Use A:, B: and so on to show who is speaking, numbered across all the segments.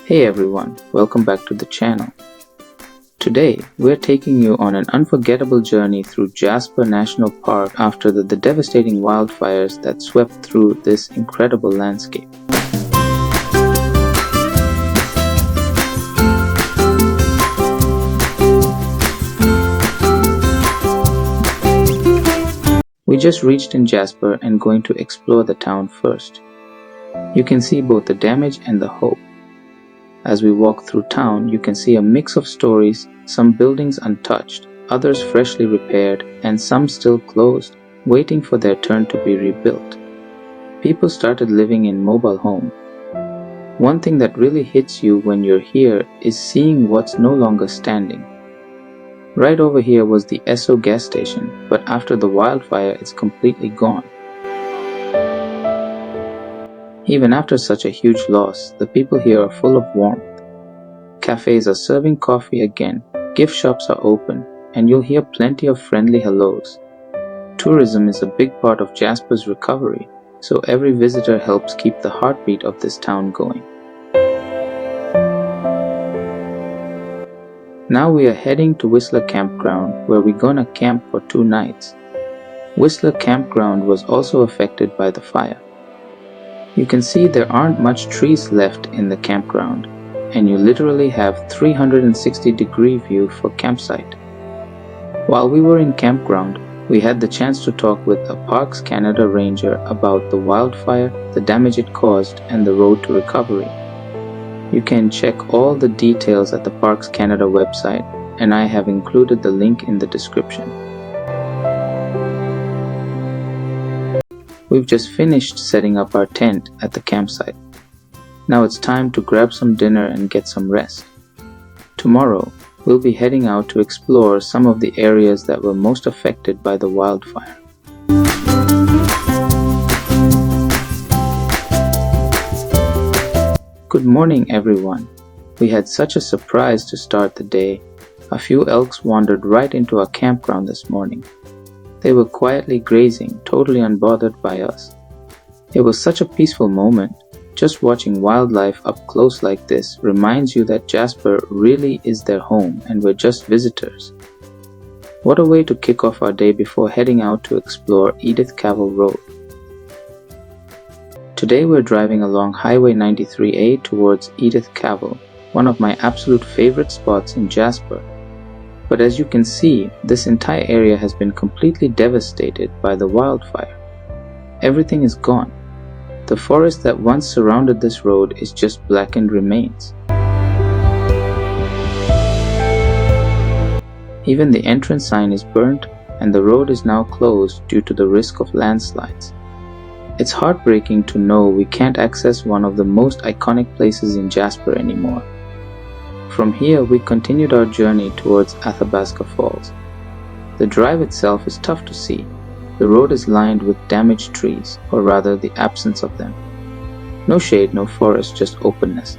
A: Hey everyone, welcome back to the channel. Today, we're taking you on an unforgettable journey through Jasper National Park after the devastating wildfires that swept through this incredible landscape. We just reached in Jasper and going to explore the town first. You can see both the damage and the hope. As we walk through town, you can see a mix of stories, some buildings untouched, others freshly repaired, and some still closed, waiting for their turn to be rebuilt. People started living in mobile homes. One thing that really hits you when you're here is seeing what's no longer standing. Right over here was the Esso gas station, but after the wildfire it's completely gone. Even after such a huge loss, the people here are full of warmth. Cafes are serving coffee again, gift shops are open, and you'll hear plenty of friendly hellos. Tourism is a big part of Jasper's recovery, so every visitor helps keep the heartbeat of this town going. Now we are heading to Whistler Campground, where we're gonna camp for 2 nights. Whistler Campground was also affected by the fire. You can see there aren't much trees left in the campground, and you literally have 360-degree view for campsite. While we were in campground, we had the chance to talk with a Parks Canada ranger about the wildfire, the damage it caused, and the road to recovery. You can check all the details at the Parks Canada website, and I have included the link in the description. We've just finished setting up our tent at the campsite. Now it's time to grab some dinner and get some rest. Tomorrow, we'll be heading out to explore some of the areas that were most affected by the wildfire. Good morning everyone. We had such a surprise to start the day. A few elks wandered right into our campground this morning. They were quietly grazing, totally unbothered by us. It was such a peaceful moment. Just watching wildlife up close like this reminds you that Jasper really is their home and we're just visitors. What a way to kick off our day before heading out to explore Edith Cavell Road. Today we're driving along Highway 93A towards Edith Cavell, one of my absolute favorite spots in Jasper. But as you can see, this entire area has been completely devastated by the wildfire. Everything is gone. The forest that once surrounded this road is just blackened remains. Even the entrance sign is burnt, and the road is now closed due to the risk of landslides. It's heartbreaking to know we can't access one of the most iconic places in Jasper anymore. From here, we continued our journey towards Athabasca Falls. The drive itself is tough to see. The road is lined with damaged trees, or rather the absence of them. No shade, no forest, just openness.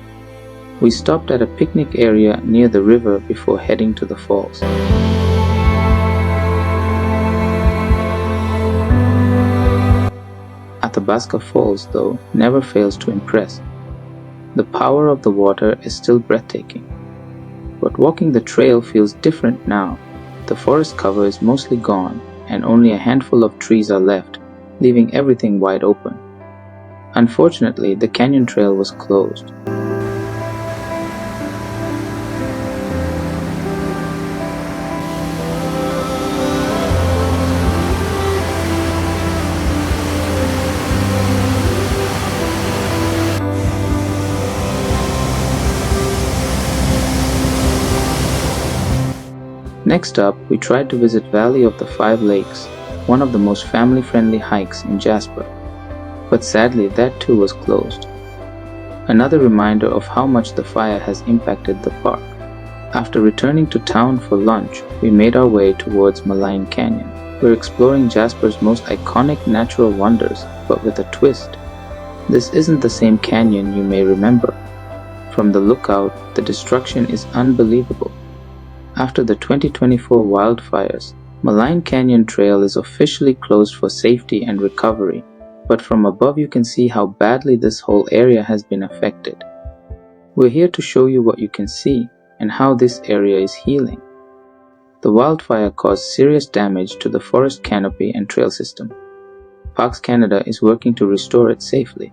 A: We stopped at a picnic area near the river before heading to the falls. Athabasca Falls, though, never fails to impress. The power of the water is still breathtaking. But walking the trail feels different now. The forest cover is mostly gone, and only a handful of trees are left, leaving everything wide open. Unfortunately, the canyon trail was closed. Next up, we tried to visit Valley of the 5 Lakes, one of the most family-friendly hikes in Jasper. But sadly, that too was closed. Another reminder of how much the fire has impacted the park. After returning to town for lunch, we made our way towards Maligne Canyon. We're exploring Jasper's most iconic natural wonders, but with a twist. This isn't the same canyon you may remember. From the lookout, the destruction is unbelievable. After the 2024 wildfires, Maligne Canyon Trail is officially closed for safety and recovery, but from above you can see how badly this whole area has been affected. We're here to show you what you can see and how this area is healing. The wildfire caused serious damage to the forest canopy and trail system. Parks Canada is working to restore it safely.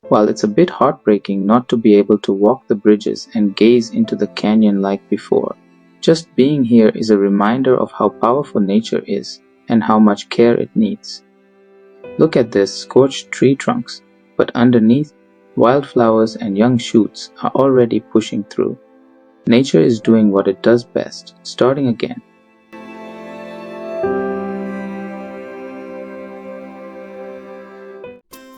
A: While it's a bit heartbreaking not to be able to walk the bridges and gaze into the canyon like before, just being here is a reminder of how powerful nature is and how much care it needs. Look at this scorched tree trunks, but underneath, wildflowers and young shoots are already pushing through. Nature is doing what it does best, starting again.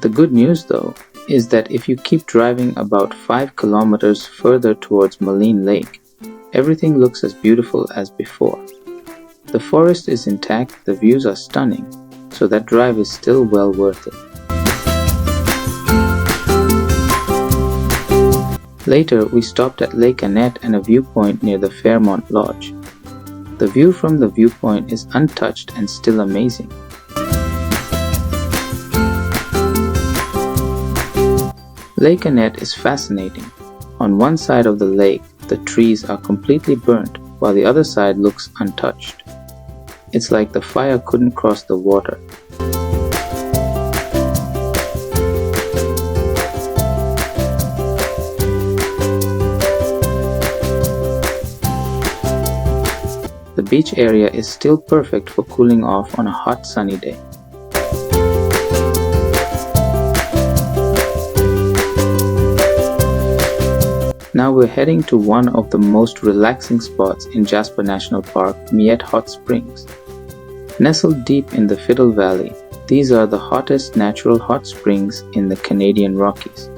A: The good news though is that if you keep driving about 5 kilometers further towards Maligne Lake, everything looks as beautiful as before. The forest is intact, the views are stunning, so that drive is still well worth it. Later, we stopped at Lake Annette and a viewpoint near the Fairmont Lodge. The view from the viewpoint is untouched and still amazing. Lake Annette is fascinating. On one side of the lake, the trees are completely burnt, while the other side looks untouched. It's like the fire couldn't cross the water. The beach area is still perfect for cooling off on a hot sunny day. Now we're heading to one of the most relaxing spots in Jasper National Park, Miette Hot Springs. Nestled deep in the Fiddle Valley, these are the hottest natural hot springs in the Canadian Rockies.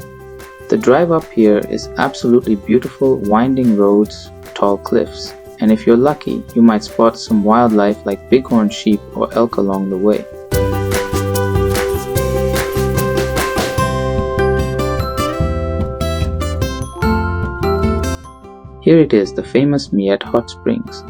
A: The drive up here is absolutely beautiful, winding roads, tall cliffs, and if you're lucky, you might spot some wildlife like bighorn sheep or elk along the way. Here it is, the famous Miette Hot Springs.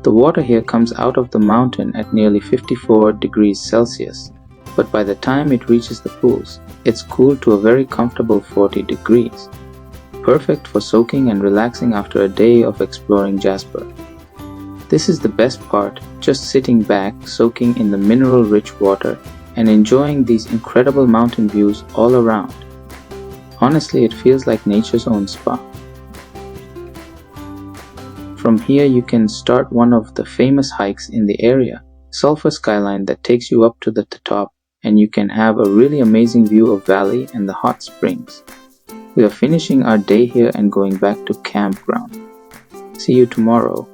A: The water here comes out of the mountain at nearly 54 degrees Celsius, but by the time it reaches the pools, it's cooled to a very comfortable 40 degrees. Perfect for soaking and relaxing after a day of exploring Jasper. This is the best part, just sitting back, soaking in the mineral-rich water, and enjoying these incredible mountain views all around. Honestly, it feels like nature's own spa. From here you can start one of the famous hikes in the area, Sulphur Skyline, that takes you up to the top, and you can have a really amazing view of valley and the hot springs. We are finishing our day here and going back to Campground. See you tomorrow.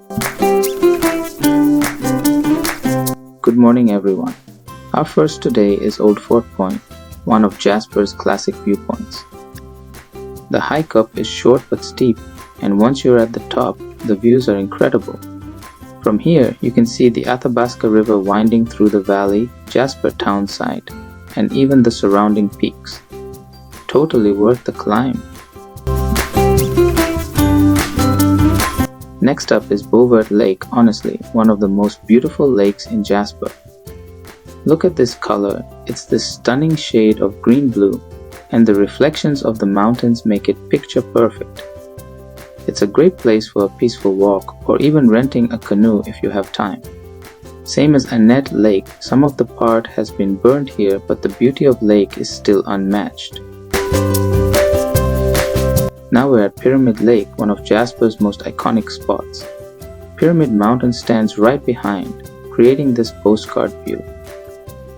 A: Good morning everyone. Our first today is Old Fort Point, one of Jasper's classic viewpoints. The hike up is short but steep, and once you're at the top, the views are incredible. From here, you can see the Athabasca River winding through the valley, Jasper Town side, and even the surrounding peaks. Totally worth the climb. Next up is Beavert Lake, honestly, one of the most beautiful lakes in Jasper. Look at this color, it's this stunning shade of green-blue, and the reflections of the mountains make it picture perfect. It's a great place for a peaceful walk, or even renting a canoe if you have time. Same as Annette Lake, some of the part has been burned here, but the beauty of lake is still unmatched. Now we're at Pyramid Lake, one of Jasper's most iconic spots. Pyramid Mountain stands right behind, creating this postcard view.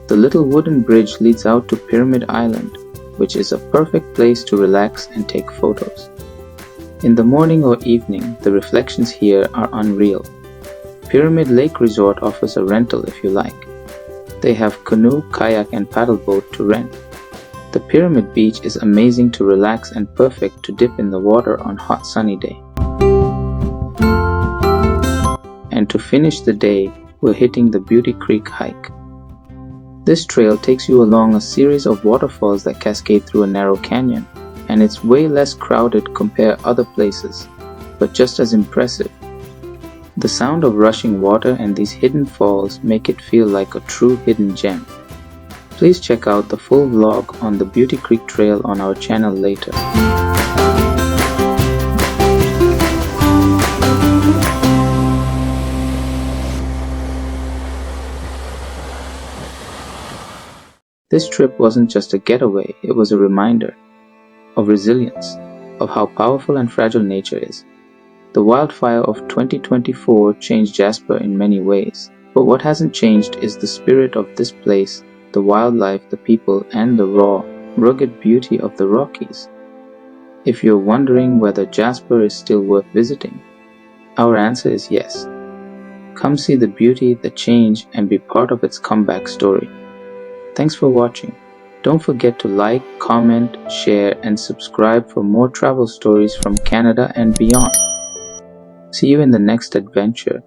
A: The little wooden bridge leads out to Pyramid Island, which is a perfect place to relax and take photos. In the morning or evening, the reflections here are unreal. Pyramid Lake Resort offers a rental if you like. They have canoe, kayak and paddleboat to rent. The Pyramid Beach is amazing to relax and perfect to dip in the water on a hot sunny day. And to finish the day, we're hitting the Beauty Creek hike. This trail takes you along a series of waterfalls that cascade through a narrow canyon, and it's way less crowded compared other places, but just as impressive. The sound of rushing water and these hidden falls make it feel like a true hidden gem. Please check out the full vlog on the Beauty Creek Trail on our channel later. This trip wasn't just a getaway, it was a reminder of resilience, of how powerful and fragile nature is. The wildfire of 2024 changed Jasper in many ways, but what hasn't changed is the spirit of this place, the wildlife, the people, and the raw, rugged beauty of the Rockies. If you're wondering whether Jasper is still worth visiting, our answer is yes. Come see the beauty, the change, and be part of its comeback story. Thanks for watching. Don't forget to like, comment, share, and subscribe for more travel stories from Canada and beyond. See you in the next adventure.